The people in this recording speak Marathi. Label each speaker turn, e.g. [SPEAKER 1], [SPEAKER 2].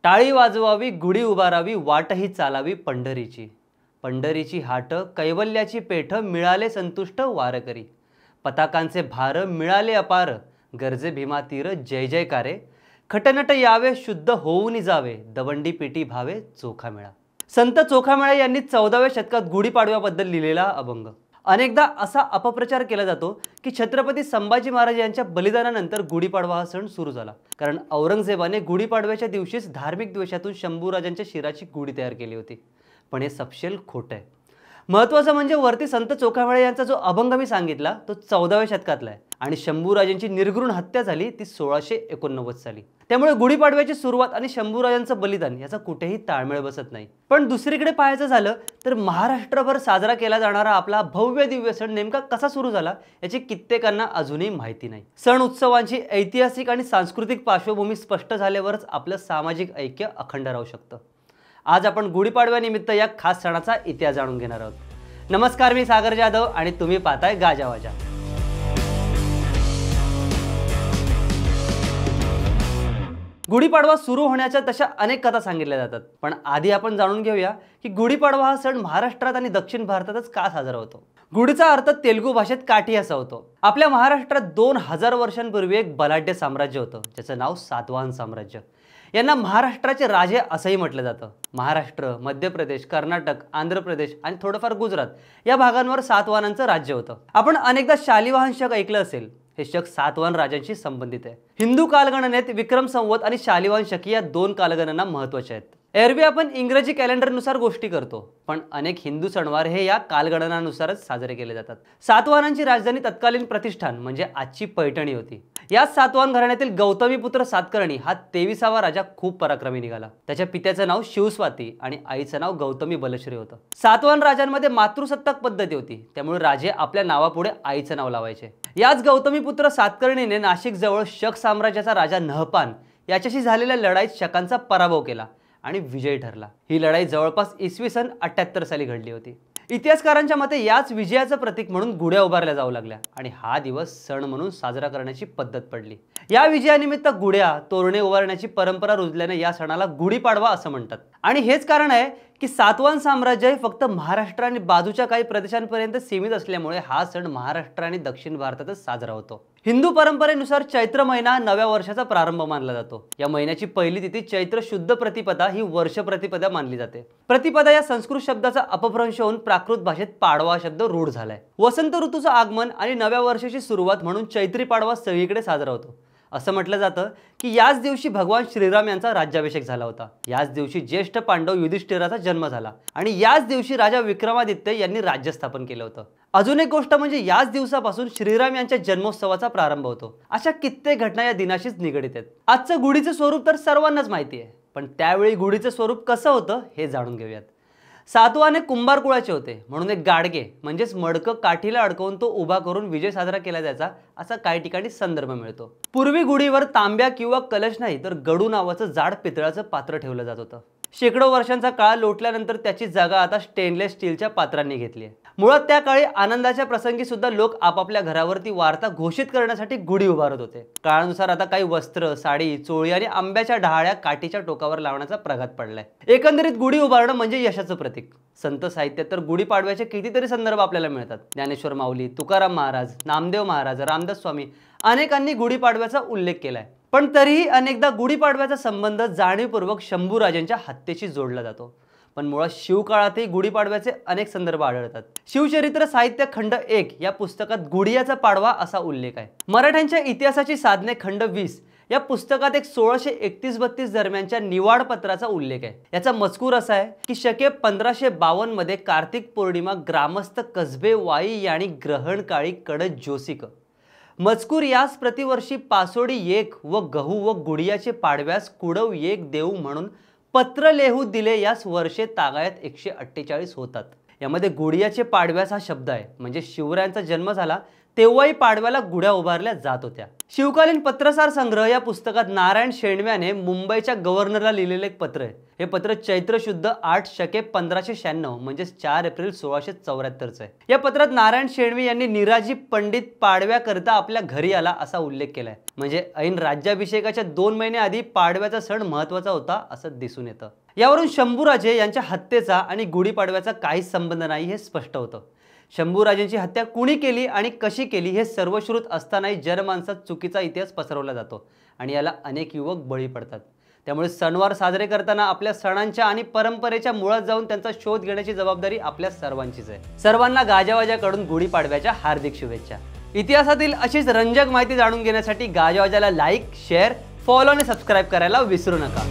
[SPEAKER 1] टाळी वाजवावी, गुढी उभारावी, वाटही चालावी पंढरीची. पंढरीची हाट, कैवल्याची पेठ, मिळाले संतुष्ट वारकरी. पताकांचे भार मिळाले अपार, गरजे भीमा तीर जय जयकारे. खटनट यावे, शुद्ध होऊन जावे, दवंडी पेटी भावे चोखा मेळा. संत चोखामेळा यांनी 14व्या शतकात गुढीपाडव्याबद्दल लिहिलेला अभंग. अनेकदा असा अपप्रचार केला जातो की छत्रपती संभाजी महाराज यांच्या बलिदानानंतर गुढीपाडवा हा सण सुरू झाला, कारण औरंगजेबाने गुढीपाडव्याच्या दिवशीच धार्मिक द्वेषातून शंभूराजांच्या शिराची गुढी तयार केली होती. पण हे सपशेल खोटं आहे. महत्त्वाचं म्हणजे वरती संत चोखामेळा यांचा जो अभंग मी सांगितला तो 14व्या शतकातला आहे आणि शंभूराजांची निर्घृण हत्या झाली ती 1689 साली. त्यामुळे गुढीपाडव्याची सुरुवात आणि शंभूराजांचं बलिदान याचा कुठेही ताळमेळ बसत नाही. पण दुसरीकडे पाहायचं झालं तर महाराष्ट्रभर साजरा केला जाणारा आपला भव्य दिव्य सण नेमका कसा सुरू झाला याची कित्येकांना अजूनही माहिती नाही. सण उत्सवांची ऐतिहासिक आणि सांस्कृतिक पार्श्वभूमी स्पष्ट झाल्यावरच आपलं सामाजिक ऐक्य अखंड राहू शकतं. आज आपण गुढीपाडव्यानिमित्त या खास सणाचा इतिहास जाणून घेणार आहोत. नमस्कार, मी सागर जाधव आणि तुम्ही पाहताय गाजावाजा. गुढीपाडवा सुरू होण्याच्या तशा अनेक कथा सांगितल्या जातात, पण आधी आपण जाणून घेऊया की गुढीपाडवा हा सण महाराष्ट्रात आणि दक्षिण भारतातच का साजरा होतो. गुढीचा अर्थ तेलुगू भाषेत काठी असा होतो. आपल्या महाराष्ट्रात 2000 वर्षांपूर्वी एक बलाढ्य साम्राज्य होतं ज्याचं नाव सातवाहन साम्राज्य. यांना महाराष्ट्राचे राजे असंही म्हटलं जातं. महाराष्ट्र, मध्य प्रदेश, कर्नाटक, आंध्र प्रदेश आणि थोडंफार गुजरात या भागांवर सातवाहनांचं राज्य होतं. आपण अनेकदा शालिवाहन शक ऐकलं असेल. हे शक सातवाहन राजांशी संबंधित आहे. हिंदू कालगणनेत विक्रम संवत आणि शालिवाहन शकी या 2 कालगणना महत्त्वाच्या आहेत. एरवी आपण इंग्रजी कॅलेंडरनुसार गोष्टी करतो, पण अनेक हिंदू सणवार हे या कालगणनानुसारच साजरे केले जातात. सातवाहनांची राजधानी तत्कालीन प्रतिष्ठान म्हणजे आजची पैठणी होती. याच सातवाहन घराण्यातील गौतमीपुत्र सातकर्णी हा 23वा राजा खूप पराक्रमी निघाला. त्याच्या पित्याचं नाव शिवस्वाती आणि आईचं नाव गौतमी बलश्री होतं. सातवाहन राजांमध्ये मातृसत्ताक पद्धती होती, त्यामुळे राजे आपल्या नावापुढे आईचं नाव लावायचे. याच गौतमीपुत्र सातकर्णीने नाशिक जवळ शक साम्राज्याचा राजा नहपान याच्याशी झालेल्या लढाईत शकांचा पराभव केला आणि विजय ठरला. ही लढाई जवळपास इसवी सन 78 साली घडली होती. इतिहासकारांच्या मते याच विजयाचं प्रतीक म्हणून गुढ्या उभारल्या जाऊ लागल्या आणि हा दिवस सण म्हणून साजरा करण्याची पद्धत पडली. या विजयानिमित्त गुढ्या, तोरणे उभारण्याची परंपरा रुजल्याने या सणाला गुढीपाडवा असं म्हणतात. आणि हेच कारण आहे की सातवाहन साम्राज्य हे फक्त महाराष्ट्र आणि बाजूच्या काही प्रदेशांपर्यंत सीमित असल्यामुळे हा सण महाराष्ट्र आणि दक्षिण भारतातच साजरा होतो. हिंदू परंपरेनुसार चैत्र महिना नव्या वर्षाचा प्रारंभ मानला जातो. या महिन्याची पहिली तिथी चैत्र शुद्ध प्रतिपदा ही वर्ष प्रतिपदा मानली जाते. प्रतिपदा या संस्कृत शब्दाचा अपभ्रंश होऊन प्राकृत भाषेत पाडवा शब्द रूढ झालाय. वसंत ऋतूचं आगमन आणि नव्या वर्षाची सुरुवात म्हणून चैत्री पाडवा सगळीकडे साजरा होतो. असं म्हटलं जातं की याच दिवशी भगवान श्रीराम यांचा राज्याभिषेक झाला होता. याच दिवशी ज्येष्ठ पांडव युधिष्ठिराचा जन्म झाला आणि याच दिवशी राजा विक्रमादित्य यांनी राज्य स्थापन केलं होतं. अजून एक गोष्ट म्हणजे याच दिवसापासून श्रीराम यांच्या जन्मोत्सवाचा प्रारंभ होतो. अशा कित्येक घटना या दिनाशीच निगडीत आहेत. आजचं गुढीचं स्वरूप तर सर्वांनाच माहिती आहे, पण त्यावेळी गुढीचं स्वरूप कसं होतं हे जाणून घेऊयात. सातवाहन हे कुंभार कुळाचे होते, म्हणून एक गाडगे म्हणजेच मडकं काठीला अडकवून तो उभा करून विजय साजरा केला जायचा असा काही ठिकाणी संदर्भ मिळतो. पूर्वी गुढीवर तांब्या किंवा कलश नाही तर गडू नावाचं जाड पितळाचं पात्र ठेवलं जात होतं. शेकडो वर्षांचा काळ लोटल्यानंतर त्याची जागा आता स्टेनलेस स्टीलच्या पात्रांनी घेतली आहे. मुळात त्या काळी आनंदाच्या प्रसंगी सुद्धा लोक आपापल्या घरावरती वार्ता घोषित करण्यासाठी गुढी उभारत होते. काळानुसार आता काही वस्त्र, साडी, चोळी आणि आंब्याच्या डहाळ्या काठीच्या टोकावर लावण्याचा प्रघात पडलाय. एकंदरीत गुढी उभारणं म्हणजे यशाचं प्रतीक. संत साहित्यात तर गुढीपाडव्याचे कितीतरी संदर्भ आपल्याला मिळतात. ज्ञानेश्वर माऊली, तुकाराम महाराज, नामदेव महाराज, रामदास स्वामी अनेकांनी गुढीपाडव्याचा उल्लेख केलाय. पण तरीही अनेकदा गुढीपाडव्याचा संबंध जाणीवपूर्वक शंभूराजांच्या हत्येशी जोडला जातो. पण मुळात शिवकाळातही गुढीपाडव्याचे अनेक संदर्भ आढळतात. शिवचरित्र साहित्य खंड 1 या पुस्तकात गुढियाचा पाडवा असा उल्लेख आहे. मराठ्यांच्या इतिहासाची साधने खंड 20 या पुस्तकात एक 1631-32 दरम्यानच्या निवाडपत्राचा उल्लेख आहे. याचा मजकूर असा आहे की शके 1552 मध्ये कार्तिक पौर्णिमा ग्रामस्थ कसबे वाई यांनी ग्रहण काळी कडत ज्योसिक मजकूर यास प्रतिवर्षी पासोडी एक व गहू व गुढियाचे पाडव्यास कुडव एक देऊ म्हणून पत्र लेहू दिले. यास वर्षे तागायत 148 होतात. यामध्ये गुढियाचे पाडव्यास हा शब्द आहे, म्हणजे शिवरायांचा जन्म झाला तेव्हाही पाडव्याला गुढ्या उभारल्या जात होत्या. शिवकालीन पत्रसार संग्रह या पुस्तकात नारायण शेंडव्याने मुंबईच्या गव्हर्नरला लिहिलेले एक पत्र आहे. हे पत्र चैत्र शुद्ध 8 शके 1596 म्हणजे 4 एप्रिल 1674 आहे. या पत्रात नारायण शेंडवे यांनी निराजी पंडित पाडव्याकरता आपल्या घरी आला असा उल्लेख केलाय. म्हणजे ऐन राज्याभिषेकाच्या 2 महिने आधी पाडव्याचा सण महत्वाचा होता असं दिसून येतं. यावरून शंभूराजे यांच्या हत्येचा आणि गुढीपाडव्याचा काहीच संबंध नाही हे स्पष्ट होतं. शंभूराजेंची हत्या कुणी केली आणि कशी केली हे सर्वश्रुत असतानाही जनमानसात चुकीचा इतिहास पसरवला जातो आणि याला अनेक युवक बळी पडतात. त्यामुळे सणवार साजरे करताना आपल्या सणांच्या आणि परंपरेच्या मुळात जाऊन त्यांचा शोध घेण्याची जबाबदारी आपल्या सर्वांचीच आहे. सर्वांना गाजावाजाकडून गुढीपाडव्याच्या हार्दिक शुभेच्छा. इतिहासातील अशीच रंजक माहिती जाणून घेण्यासाठी गाजावाजाला लाईक, शेअर, फॉलो आणि सबस्क्राईब करायला विसरू नका.